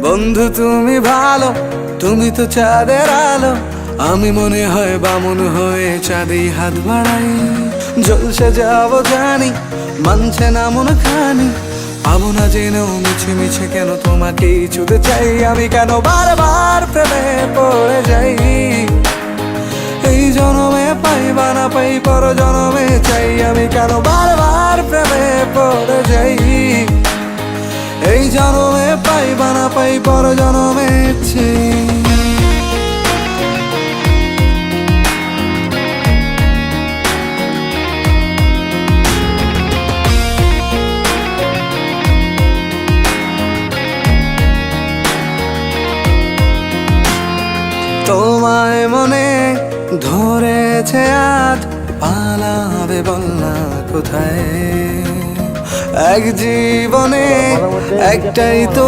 বন্ধু তুমি ভালো, তুমি তো চাঁদের আলো। আমি মনে হয় বামুন হয়ে চাঁদে হাত বাড়াই। জলসে যাবো জানি, মানছে না মন খানি। পাবো না জেনেও মিছে মিছে কেন তোমাকেই ছুতে চাই। আমি কেন বারবার প্রেমে পড়ে যাই। এই জনমে পাই বা না পাই, পর জনমে চাই। আমি কেন বারবার প্রেমে পড়ে যাই। এই জনমে পাই বা না পাই, পর জনমে চাই। তোমায় মনে ধরেছে আজ, পালাবে বল না কোথায়। এক জীবনে একটাই তো